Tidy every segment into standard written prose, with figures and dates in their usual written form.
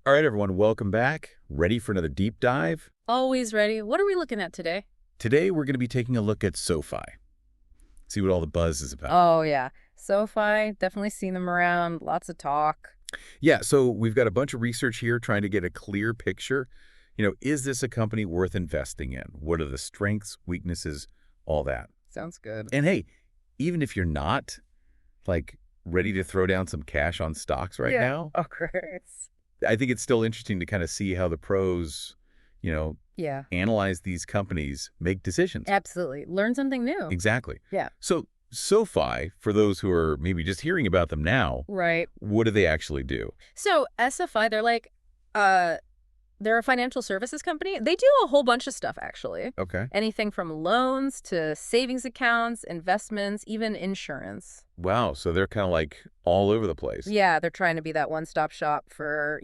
All right, everyone, welcome back. Ready for another deep dive? Always ready. What are we looking at today? Today, we're going to be taking a look at SoFi, see what all the buzz is about. Oh, yeah. SoFi, definitely seen them around. Lots of talk. Yeah, so we've got a bunch of research here trying to get a clear picture. Is this a company worth investing in? What are the strengths, weaknesses, all that? Sounds good. And hey, even if you're not, like, ready to throw down some cash on stocks right Yeah. now, Of course. I think it's still interesting to kind of see how the pros, you know, Yeah, analyze these companies, make decisions. absolutely. Learn something new. Exactly. Yeah. So SoFi, for those who are maybe just hearing about them now, Right. what do they actually do? So SFI, uh, they're a financial services company. They do a whole bunch of stuff, actually. Okay. Anything from loans to savings accounts, investments, even insurance. Wow. So they're kind of like all over the place. Yeah, they're trying to be that one-stop shop for,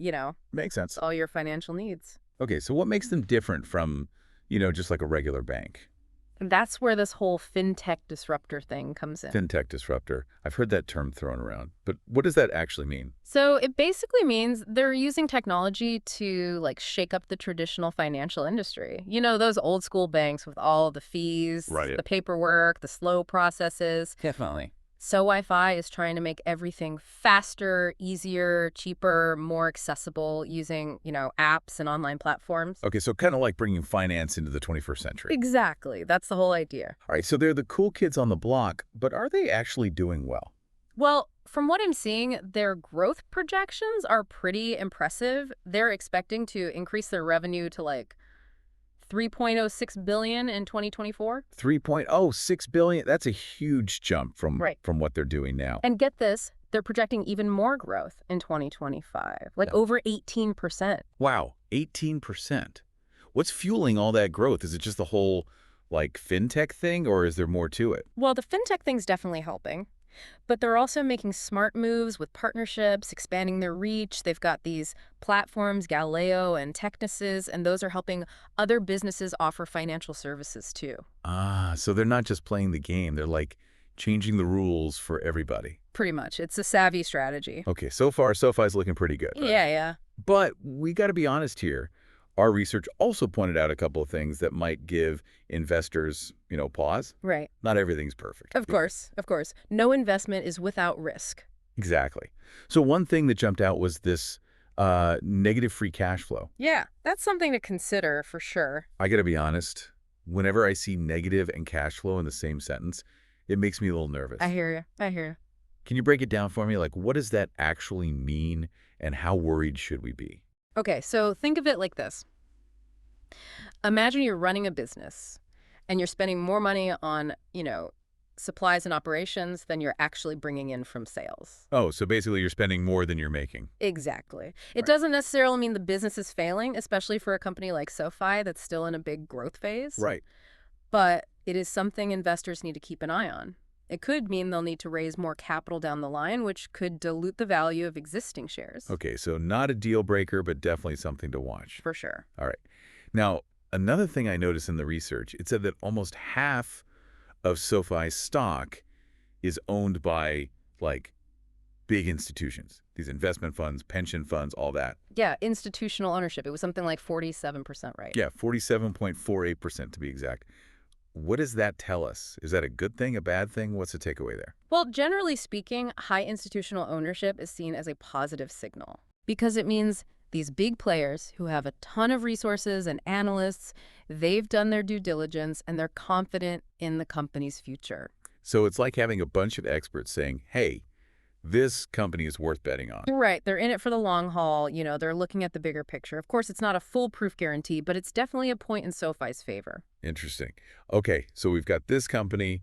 Makes sense. all your financial needs. Okay. So what makes them different from, just like a regular bank? That's where this whole fintech disruptor thing comes in. Fintech disruptor. I've heard that term thrown around, but what does that actually mean? So it basically means they're using technology to shake up the traditional financial industry. You know, those old school banks with all the fees, Right. the paperwork, the slow processes. Definitely. SoFi is trying to make everything faster, easier, cheaper, more accessible using, apps and online platforms. Okay. So kind of like bringing finance into the 21st century. Exactly. That's the whole idea. All right. So they're the cool kids on the block, but are they actually doing well? Well, from what I'm seeing, their growth projections are pretty impressive. They're expecting to increase their revenue to 3.06 billion in 2024. 3.06 billion. That's a huge jump from Right. from what they're doing now. And get this, they're projecting even more growth in 2025, Yeah. over 18%. Wow, 18%. What's fueling all that growth? Is it just the whole fintech thing, or is there more to it? Well, the fintech thing's definitely helping, but they're also making smart moves with partnerships, expanding their reach. They've got these platforms, Galileo and Technisys, and those are helping other businesses offer financial services too. Ah, so they're not just playing the game, they're changing the rules for everybody. Pretty much. It's a savvy strategy. Okay, so far SoFi's looking pretty good. Right? Yeah. But we got to be honest here. Our research also pointed out a couple of things that might give investors, pause. Right. Not everything's perfect. Of course. No investment is without risk. Exactly. So one thing that jumped out was this negative free cash flow. Yeah, that's something to consider for sure. I got to be honest, whenever I see negative and cash flow in the same sentence, it makes me a little nervous. I hear you. Can you break it down for me? What does that actually mean and how worried should we be? Okay, so think of it like this. Imagine you're running a business and you're spending more money on, supplies and operations than you're actually bringing in from sales. Oh, so basically you're spending more than you're making. Exactly. It Right. doesn't necessarily mean the business is failing, especially for a company like SoFi that's still in a big growth phase. Right. But it is something investors need to keep an eye on. It could mean they'll need to raise more capital down the line, which could dilute the value of existing shares. Okay, so not a deal breaker, but definitely something to watch. For sure. All right. Now, another thing I noticed in the research, it said that almost half of SoFi's stock is owned by big institutions, these investment funds, pension funds, all that. Yeah, institutional ownership. It was something like 47%, right? Yeah, 47.48% to be exact. What does that tell us? Is that a good thing, a bad thing? What's the takeaway there? Well, generally speaking, high institutional ownership is seen as a positive signal because it means these big players who have a ton of resources and analysts, they've done their due diligence and they're confident in the company's future. So it's like having a bunch of experts saying, hey, this company is worth betting on. Right. They're in it for the long haul. They're looking at the bigger picture. Of course, it's not a foolproof guarantee, but it's definitely a point in SoFi's favor. Interesting. Okay, so we've got this company,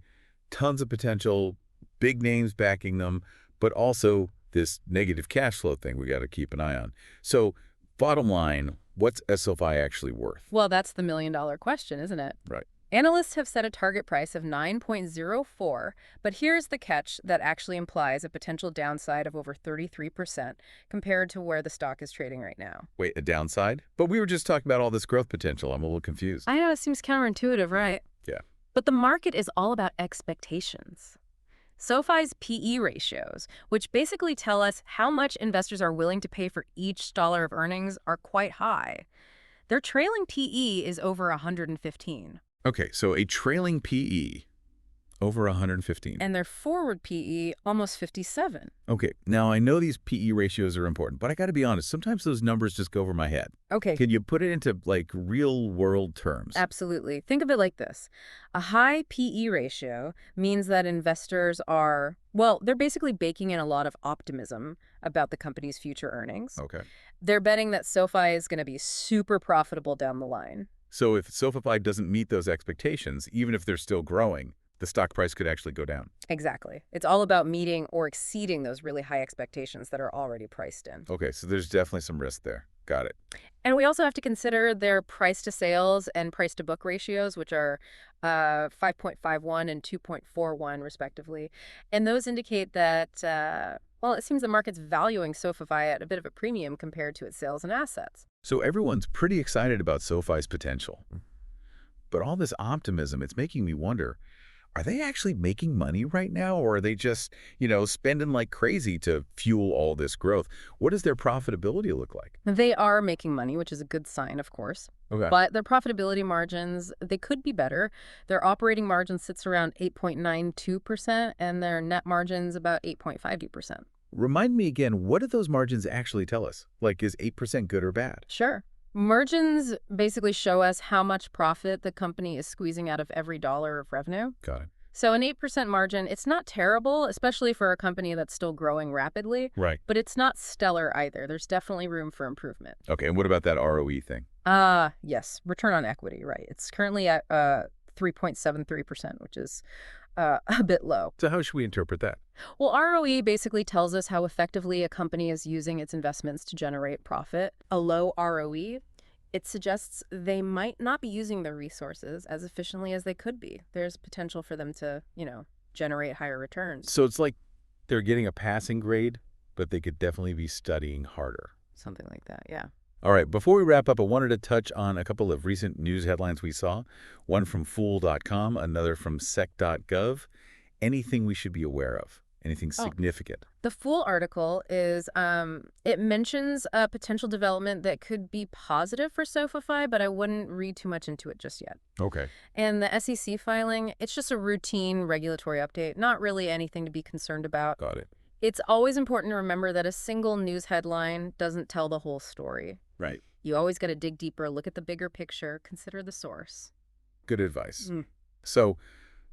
tons of potential, big names backing them, but also this negative cash flow thing we got to keep an eye on. So bottom line, what's SoFi actually worth? Well, that's the million-dollar question, isn't it? Right. Analysts have set a target price of 9.04, but here's the catch that actually implies a potential downside of over 33% compared to where the stock is trading right now. Wait, a downside? But we were just talking about all this growth potential. I'm a little confused. I know it seems counterintuitive, right? Yeah. But the market is all about expectations. SoFi's PE ratios, which basically tell us how much investors are willing to pay for each dollar of earnings, are quite high. Their trailing PE is over 115, Okay, so a trailing PE over 115. and their forward PE almost 57. Okay, now I know these PE ratios are important, but I got to be honest, sometimes those numbers just go over my head. Okay, Can you put it into like real world terms? absolutely. Think of it like this. A high PE ratio means that investors are, well, they're basically baking in a lot of optimism about the company's future earnings. Okay. They're betting that SoFi is going to be super profitable down the line. So if SoFi doesn't meet those expectations, even if they're still growing, the stock price could actually go down. Exactly. It's all about meeting or exceeding those really high expectations that are already priced in. Okay, so there's definitely some risk there. Got it. And we also have to consider their price to sales and price to book ratios, which are 5.51 and 2.41 respectively. And those indicate that, well, it seems the market's valuing SoFi at a bit of a premium compared to its sales and assets. So everyone's pretty excited about SoFi's potential. But all this optimism, it's making me wonder, are they actually making money right now, or are they just, spending like crazy to fuel all this growth? What does their profitability look like? They are making money, which is a good sign, of course. Okay. But their profitability margins, they could be better. Their operating margin sits around 8.92%, and their net margin's about 8.52%. Remind me again, what do those margins actually tell us? Like, is 8% good or bad? Sure. Margins basically show us how much profit the company is squeezing out of every dollar of revenue. Got it. So an 8% margin, it's not terrible, especially for a company that's still growing rapidly, Right. but it's not stellar either. There's definitely room for improvement. Okay, and what about that ROE thing? Yes, return on equity, right. It's currently at 3.73%, which is a bit low. So how should we interpret that? Well, ROE basically tells us how effectively a company is using its investments to generate profit. A low ROE, it suggests they might not be using their resources as efficiently as they could be. There's potential for them to, generate higher returns. So it's like they're getting a passing grade, but they could definitely be studying harder. Something like that, yeah. All right, before we wrap up, I wanted to touch on a couple of recent news headlines we saw. One from Fool.com, another from Sec.gov. Anything we should be aware of? Anything significant? The Fool article is, it mentions a potential development that could be positive for SoFi, but I wouldn't read too much into it just yet. Okay. And the SEC filing, it's just a routine regulatory update, not really anything to be concerned about. Got it. It's always important to remember that a single news headline doesn't tell the whole story. Right. You always got to dig deeper, look at the bigger picture, consider the source. Good advice. Mm. So,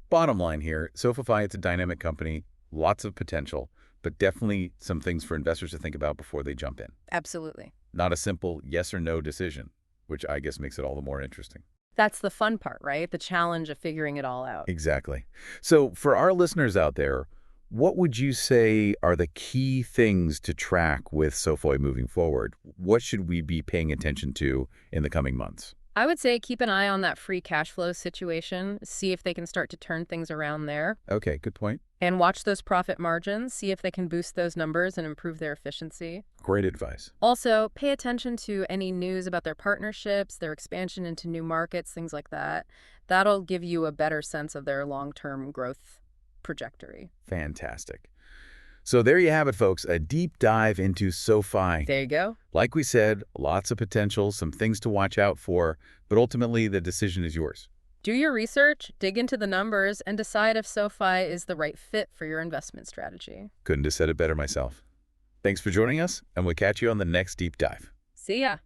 bottom line here, SoFi, it's a dynamic company, lots of potential, but definitely some things for investors to think about before they jump in. Absolutely. Not a simple yes or no decision, which I guess makes it all the more interesting. That's the fun part, right? The challenge of figuring it all out. Exactly. So for our listeners out there, what would you say are the key things to track with SoFi moving forward? What should we be paying attention to in the coming months? I would say keep an eye on that free cash flow situation, see if they can start to turn things around there, Okay, good point. and watch those profit margins, see if they can boost those numbers and improve their efficiency. Great advice. Also, pay attention to any news about their partnerships, their expansion into new markets, things like that. That'll give you a better sense of their long-term growth trajectory. Fantastic. So there you have it, folks, a deep dive into SoFi. There you go. Like we said, lots of potential, some things to watch out for, but ultimately the decision is yours. Do your research, dig into the numbers, and decide if SoFi is the right fit for your investment strategy. Couldn't have said it better myself. Thanks for joining us, and we'll catch you on the next deep dive. See ya.